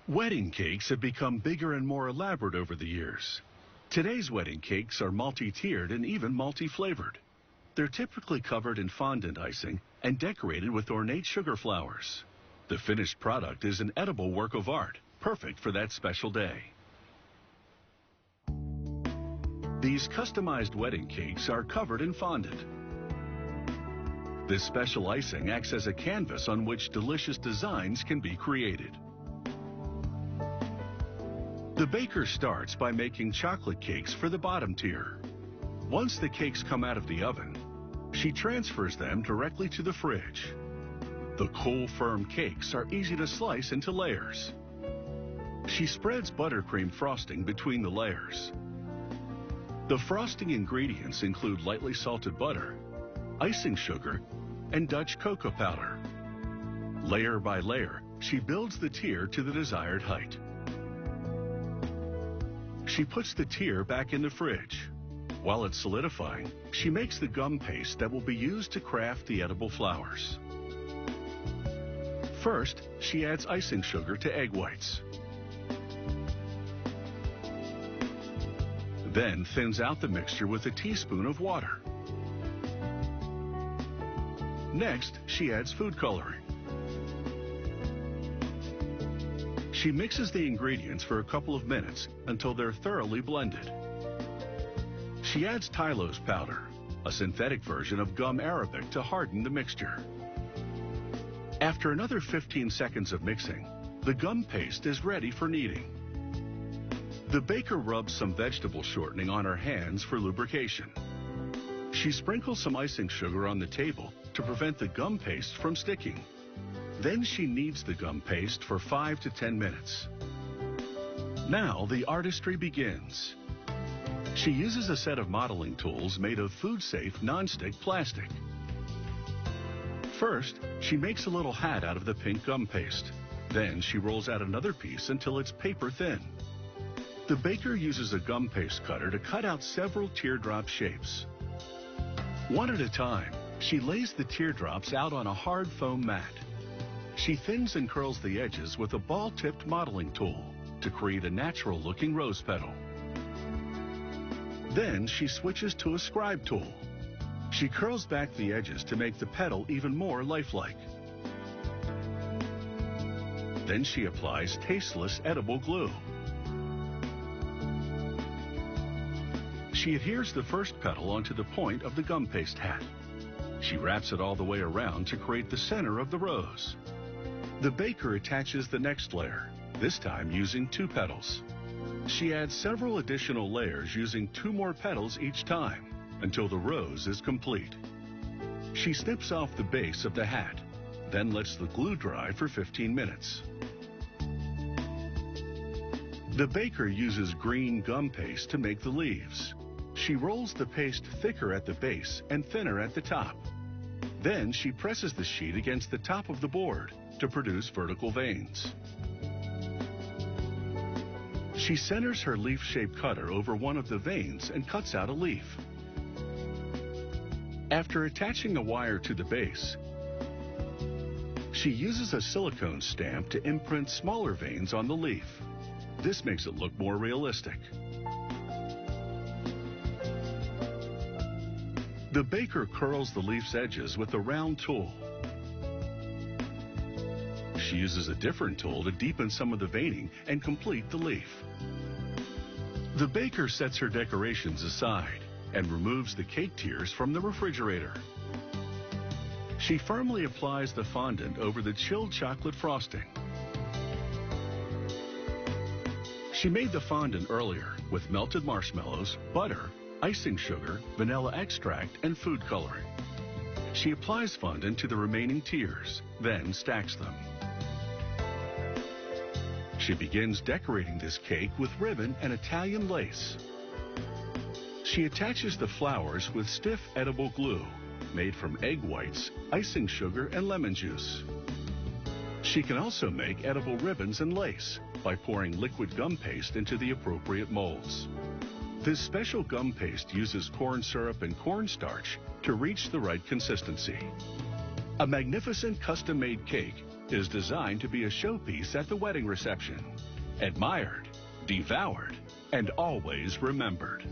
Wedding cakes have become bigger and more elaborate over the years. Today's wedding cakes are multi-tiered and even multi-flavored. They're typically covered in fondant icing and decorated with ornate sugar flowers. The finished product is an edible work of art, perfect for that special day. These customized wedding cakes are covered in fondant. This special icing acts as a canvas on which delicious designs can be created. The baker starts by making chocolate cakes for the bottom tier. Once the cakes come out of the oven, she transfers them directly to the fridge. The cool, firm cakes are easy to slice into layers. She spreads buttercream frosting between the layers. The frosting ingredients include lightly salted butter, icing sugar, and Dutch cocoa powder. Layer by layer, she builds the tier to the desired height. She puts the tier back in the fridge. While it's solidifying, she makes the gum paste that will be used to craft the edible flowers. First, she adds icing sugar to egg whites. Then thins out the mixture with a teaspoon of water. Next, she adds food coloring. She mixes the ingredients for a couple of minutes until they're thoroughly blended. She adds Tylose powder, a synthetic version of gum arabic, to harden the mixture. After another 15 seconds of mixing, the gum paste is ready for kneading. The baker rubs some vegetable shortening on her hands for lubrication. She sprinkles some icing sugar on the table to prevent the gum paste from sticking. Then she kneads the gum paste for 5 to 10 minutes. Now the artistry begins. She uses a set of modeling tools made of food-safe non-stick plastic. First, she makes a little hat out of the pink gum paste. Then she rolls out another piece until it's paper thin. The baker uses a gum paste cutter to cut out several teardrop shapes. One at a time, she lays the teardrops out on a hard foam mat. She thins and curls the edges with a ball-tipped modeling tool to create a natural-looking rose petal. Then she switches to a scribe tool. She curls back the edges to make the petal even more lifelike. Then she applies tasteless edible glue. She adheres the first petal onto the point of the gum paste hat. She wraps it all the way around to create the center of the rose. The baker attaches the next layer, this time using 2 petals. She adds several additional layers using 2 more petals each time until the rose is complete. She snips off the base of the hat, then lets the glue dry for 15 minutes. The baker uses green gum paste to make the leaves. She rolls the paste thicker at the base and thinner at the top. Then she presses the sheet against the top of the board to produce vertical veins. She centers her leaf-shaped cutter over one of the veins and cuts out a leaf. After attaching a wire to the base, she uses a silicone stamp to imprint smaller veins on the leaf. This makes it look more realistic. The baker curls the leaf's edges with a round tool. She uses a different tool to deepen some of the veining and complete the leaf. The baker sets her decorations aside and removes the cake tiers from the refrigerator. She firmly applies the fondant over the chilled chocolate frosting. She made the fondant earlier with melted marshmallows, butter, icing sugar, vanilla extract, and food coloring. She applies fondant to the remaining tiers, then stacks them. She begins decorating this cake with ribbon and Italian lace. She attaches the flowers with stiff edible glue made from egg whites, icing sugar, and lemon juice. She can also make edible ribbons and lace by pouring liquid gum paste into the appropriate molds. This special gum paste uses corn syrup and cornstarch to reach the right consistency. A magnificent custom-made cake is designed to be a showpiece at the wedding reception. Admired, devoured, and always remembered.